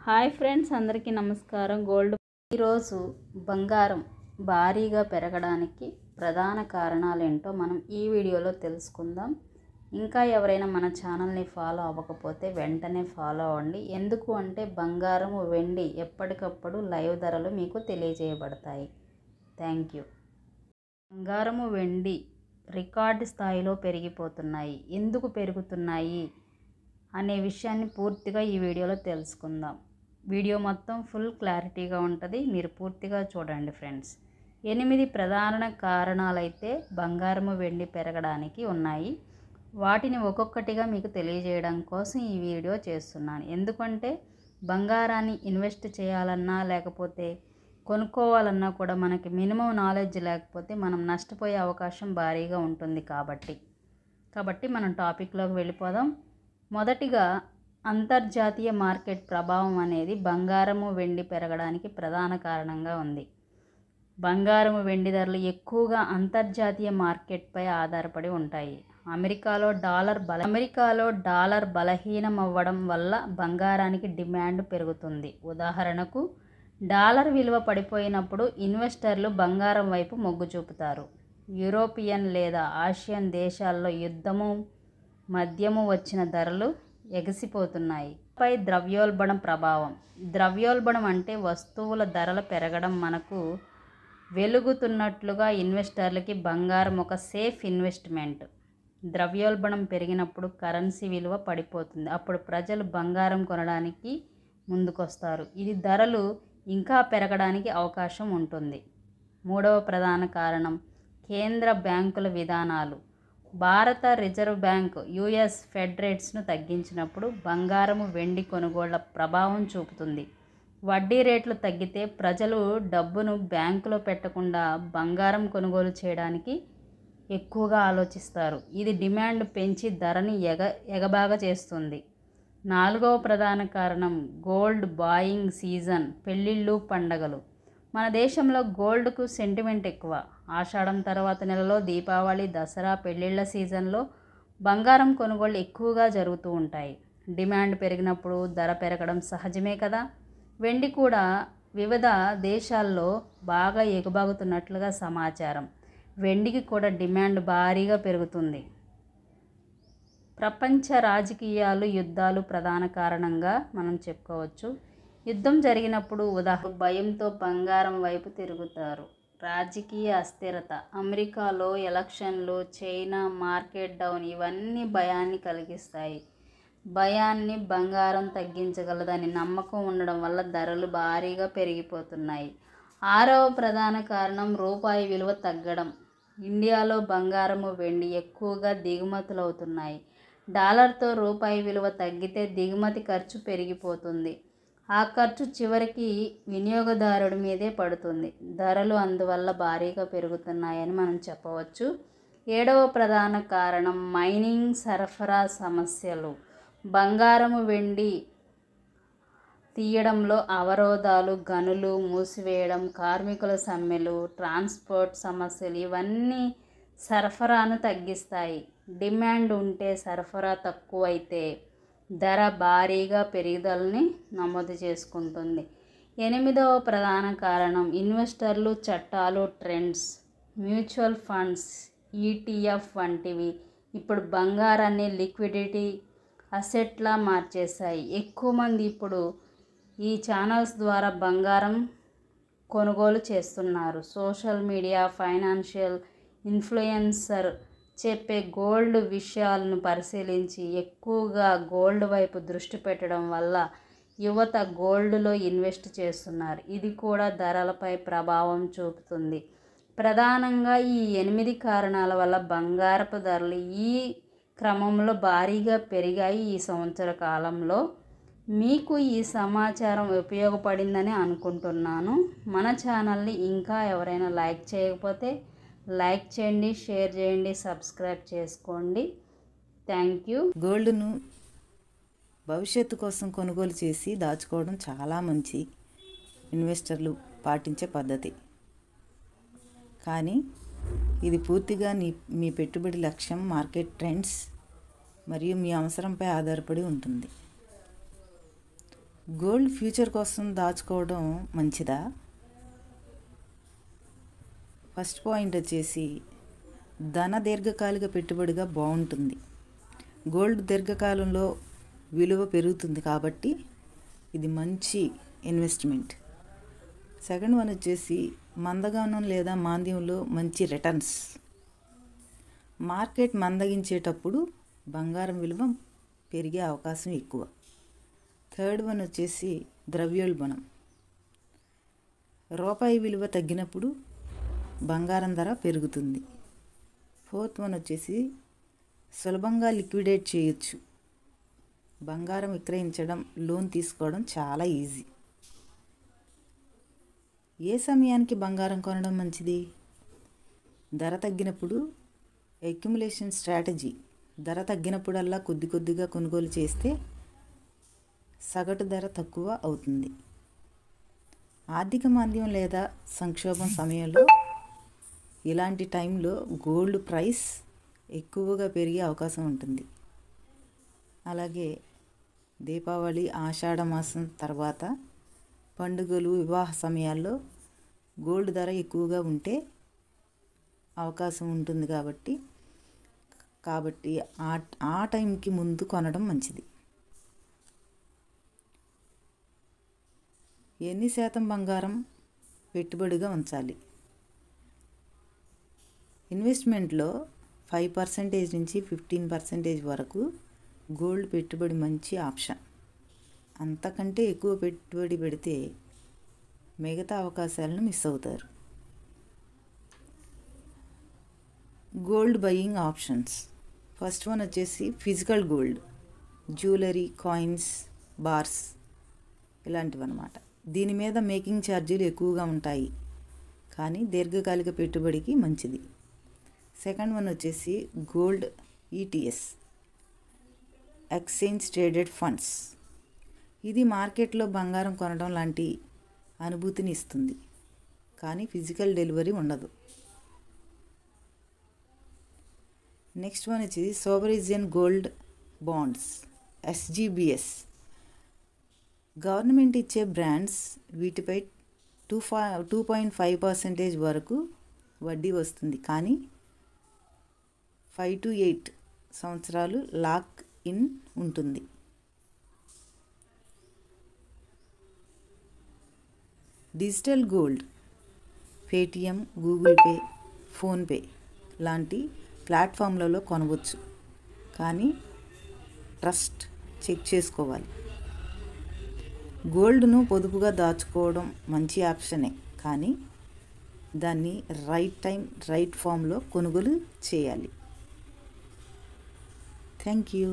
Hi friends, అందరికీ నమస్కారం. ఈరోజు బంగారం భారీగా పెరగడానికి ప్రధాన కారణాలు ఏంటో మనం ఈ వీడియోలో తెలుసుకుందాం. ఇంకా ఎవరైనా మన ఛానల్ని ఫాలో అవ్వకపోతే వెంటనే ఫాలో అవ్వండి. ఎందుకు అంటే బంగారం, వెండి ఎప్పటికప్పుడు లైవ్ ధరలు మీకు తెలియజేయబడతాయి. Thank you. బంగారము, వెండి రికార్డు స్థాయిలో పెరిగిపోతున్నాయి. ఎందుకు పెరుగుతున్నాయి అనే విషయాన్ని పూర్తిగా ఈ వీడియోలో తెలుసుకుందాం. వీడియో మొత్తం ఫుల్ క్లారిటీగా ఉంటుంది, మీరు పూర్తిగా చూడండి ఫ్రెండ్స్. 8 ప్రధాన కారణాలైతే బంగారము, వెండి పెరగడానికి ఉన్నాయి. వాటిని ఒక్కొక్కటిగా మీకు తెలియజేయడం కోసం ఈ వీడియో చేస్తున్నాను. ఎందుకంటే బంగారాన్ని ఇన్వెస్ట్ చేయాలన్నా లేకపోతే కొనుక్కోవాలన్నా కూడా మనకి మినిమం నాలెడ్జ్ లేకపోతే మనం నష్టపోయే అవకాశం భారీగా ఉంటుంది. కాబట్టి మనం టాపిక్లోకి వెళ్ళిపోదాం. మొదటిగా అంతర్జాతీయ మార్కెట్ ప్రభావం అనేది బంగారము, వెండి పెరగడానికి ప్రధాన కారణంగా ఉంది. బంగారము, వెండి ధరలు ఎక్కువగా అంతర్జాతీయ మార్కెట్పై ఆధారపడి ఉంటాయి. అమెరికాలో డాలర్ బలహీనం అవ్వడం వల్ల బంగారానికి డిమాండ్ పెరుగుతుంది. ఉదాహరణకు, డాలర్ విలువ పడిపోయినప్పుడు ఇన్వెస్టర్లు బంగారం వైపు మొగ్గు చూపుతారు. యూరోపియన్ లేదా ఆసియన్ దేశాల్లో యుద్ధము మధ్యము వచ్చిన ధరలు ఎగసిపోతున్నాయి. పై ద్రవ్యోల్బణం ప్రభావం. ద్రవ్యోల్బణం అంటే వస్తువుల ధరల పెరగడం. మనకు వెలుగుతున్నట్లుగా ఇన్వెస్టర్లకి బంగారం ఒక సేఫ్ ఇన్వెస్ట్మెంట్. ద్రవ్యోల్బణం పెరిగినప్పుడు కరెన్సీ విలువ పడిపోతుంది. అప్పుడు ప్రజలు బంగారం కొనడానికి ముందుకొస్తారు. ఇది ధరలు ఇంకా పెరగడానికి అవకాశం ఉంటుంది. మూడవ ప్రధాన కారణం కేంద్ర బ్యాంకుల విధానాలు. భారత రిజర్వ్ బ్యాంక్ యుఎస్ ఫెడ్ రేట్స్ను తగ్గించినప్పుడు బంగారము, వెండి కొనుగోళ్ల ప్రభావం చూపుతుంది. వడ్డీ రేట్లు తగ్గితే ప్రజలు డబ్బును బ్యాంకులో పెట్టకుండా బంగారం కొనుగోలు చేయడానికి ఎక్కువగా ఆలోచిస్తారు. ఇది డిమాండ్ పెంచి ధరని ఎగబాగా చేస్తుంది. నాలుగవ ప్రధాన కారణం గోల్డ్ బాయింగ్ సీజన్. పెళ్ళిళ్ళు, పండగలు. మన దేశంలో గోల్డ్కు సెంటిమెంట్ ఎక్కువ. ఆషాఢం తర్వాత నెలలో దీపావళి, దసరా, పెళ్ళిళ్ళ సీజన్లో బంగారం కొనుగోళ్ళు ఎక్కువగా జరుగుతూ ఉంటాయి. డిమాండ్ పెరిగినప్పుడు ధర పెరగడం సహజమే కదా. వెండి కూడా వివిధ దేశాల్లో బాగా ఎగుబాగుతున్నట్లుగా సమాచారం. వెండికి కూడా డిమాండ్ భారీగా పెరుగుతుంది. ప్రపంచ రాజకీయాలు, యుద్ధాలు ప్రధాన కారణంగా మనం చెప్పుకోవచ్చు. యుద్ధం జరిగినప్పుడు భయంతో బంగారం వైపు తిరుగుతారు. రాజకీయ అస్థిరత. అమెరికాలో ఎలక్షన్లు, చైనా మార్కెట్ డౌన్ ఇవన్నీ భయాన్ని కలిగిస్తాయి. భయాన్ని బంగారం తగ్గించగలదని నమ్మకం ఉండడం వల్ల ధరలు భారీగా పెరిగిపోతున్నాయి. ఆరవ ప్రధాన కారణం రూపాయి విలువ తగ్గడం. ఇండియాలో బంగారము, వెండి ఎక్కువగా దిగుమతులవుతున్నాయి. డాలర్తో రూపాయి విలువ తగ్గితే దిగుమతి ఖర్చు పెరిగిపోతుంది. ఆ ఖర్చు చివరికి వినియోగదారుడి మీదే పడుతుంది. ధరలు అందువల్ల భారీగా పెరుగుతున్నాయని మనం చెప్పవచ్చు. ఏడవ ప్రధాన కారణం మైనింగ్, సరఫరా సమస్యలు. బంగారము, వెండి తీయడంలో అవరోధాలు, గనులు మూసివేయడం, కార్మికుల సమ్మెలు, ట్రాన్స్పోర్ట్ సమస్యలు ఇవన్నీ సరఫరాను తగ్గిస్తాయి. డిమాండ్ ఉంటే సరఫరా తక్కువైతే ధర భారీగా పెరుగుదలని నమోదు చేసుకుంటుంది. 8వ ప్రధాన కారణం ఇన్వెస్టర్లు, చట్టాలు, ట్రెండ్స్. మ్యూచువల్ ఫండ్స్, ఈటీఎఫ్ వంటివి ఇప్పుడు బంగారాన్ని లిక్విడిటీ అసెట్లా మార్చేశాయి. ఎక్కువ మంది ఇప్పుడు ఈ ఛానల్స్ ద్వారా బంగారం కొనుగోలు చేస్తున్నారు. సోషల్ మీడియా, ఫైనాన్షియల్ ఇన్ఫ్లుయెన్సర్ చెప్పే గోల్డ్ విషయాలను పరిశీలించి ఎక్కువగా గోల్డ్ వైపు దృష్టి పెట్టడం వల్ల యువత గోల్డ్లో ఇన్వెస్ట్ చేస్తున్నారు. ఇది కూడా ధరలపై ప్రభావం చూపుతుంది. ప్రధానంగా ఈ 8 కారణాల వల్ల బంగారపు ధరలు ఈ క్రమంలో భారీగా పెరిగాయి ఈ సంవత్సర కాలంలో. మీకు ఈ సమాచారం ఉపయోగపడిందని అనుకుంటున్నాను. మన ఛానల్ని ఇంకా ఎవరైనా లైక్ చేయకపోతే లైక్ చేయండి, షేర్ చేయండి, సబ్స్క్రైబ్ చేసుకోండి. Thank you. గోల్డ్ను భవిష్యత్తు కోసం కొనుగోలు చేసి దాచుకోవడం చాలా మంచి ఇన్వెస్టర్లు పాటించే పద్ధతి. కానీ ఇది పూర్తిగా మీ పెట్టుబడి లక్ష్యం, మార్కెట్ ట్రెండ్స్ మరియు మీ అవసరంపై ఆధారపడి ఉంటుంది. గోల్డ్ ఫ్యూచర్ కోసం దాచుకోవడం మంచిదా? ఫస్ట్ పాయింట్ వచ్చేసి దీర్ఘకాలిక పెట్టుబడిగా బాగుంటుంది. గోల్డ్ దీర్ఘకాలంలో విలువ పెరుగుతుంది కాబట్టి ఇది మంచి ఇన్వెస్ట్మెంట్. సెకండ్ వన్ వచ్చేసి మందగమనం లేదా మాంద్యంలో మంచి రిటర్న్స్. మార్కెట్ మందగించేటప్పుడు బంగారం విలువ పెరిగే అవకాశం ఎక్కువ. థర్డ్ వన్ వచ్చేసి ద్రవ్యోల్బణం. రూపాయి విలువ తగ్గినప్పుడు బంగారం ధర పెరుగుతుంది. ఫోర్త్ వన్ వచ్చేసి సులభంగా లిక్విడేట్ చేయొచ్చు. బంగారం విక్రయించడం, లోన్ తీసుకోవడం చాలా ఈజీ. ఏ సమయానికి బంగారం కొనడం మంచిది? ధర తగ్గినప్పుడు. Accumulation strategy. ధర తగ్గినప్పుడల్లా కొద్ది కొద్దిగా కొనుగోలు చేస్తే సగటు ధర తక్కువ అవుతుంది. ఆర్థిక మాంద్యం లేదా సంక్షోభం సమయంలో ఇలాంటి టైంలో గోల్డ్ ప్రైస్ ఎక్కువగా పెరిగే అవకాశం ఉంటుంది. అలాగే దీపావళి, ఆషాఢ మాసం తర్వాత పండుగలు, వివాహ సమయాల్లో గోల్డ్ ధర ఎక్కువగా ఉంటే అవకాశం ఉంటుంది కాబట్టి ఆ టైంకి ముందు కొనడం మంచిది. ఎన్ని శాతం బంగారం పెట్టుబడిగా ఉంచాలి? ఇన్వెస్ట్మెంట్లో 5% నుంచి 15% వరకు గోల్డ్ పెట్టుబడి మంచి ఆప్షన్. అంతకంటే ఎక్కువ పెట్టుబడి పెడితే మిగతా అవకాశాలను మిస్ అవుతారు. Gold buying options. First one వచ్చేసి physical gold, jewellery, coins, bars ఇలాంటివి అన్నమాట. దీని మీద మేకింగ్ ఛార్జీలు ఎక్కువగా ఉంటాయి కానీ దీర్ఘకాలిక పెట్టుబడికి మంచిది. సెకండ్ వన్ వచ్చేసి gold ETS, exchange traded funds. ఇది మార్కెట్లో బంగారం కొనడం లాంటి అనుభూతిని ఇస్తుంది కానీ ఫిజికల్ డెలివరీ ఉండదు. నెక్స్ట్ వన్ వచ్చేసి సోవరిజియన్ గోల్డ్ బాండ్స్, ఎస్జీబీఎస్. గవర్నమెంట్ ఇచ్చే బ్రాండ్స్. వీటిపై 2.5% వరకు వడ్డీ వస్తుంది కానీ 5 to 8 సంవత్సరాలు లాక్ ఇన్ ఉంటుంది. Digital gold, Paytm, Google pay, PhonePe లాంటి ప్లాట్ఫామ్లలో కొనవచ్చు కానీ ట్రస్ట్ చెక్ చేసుకోవాలి. గోల్డ్ను పొదుపుగా దాచుకోవడం మంచి ఆప్షనే కానీ దాన్ని రైట్ టైం, రైట్ ఫామ్లో కొనుగోలు చేయాలి. Thank you.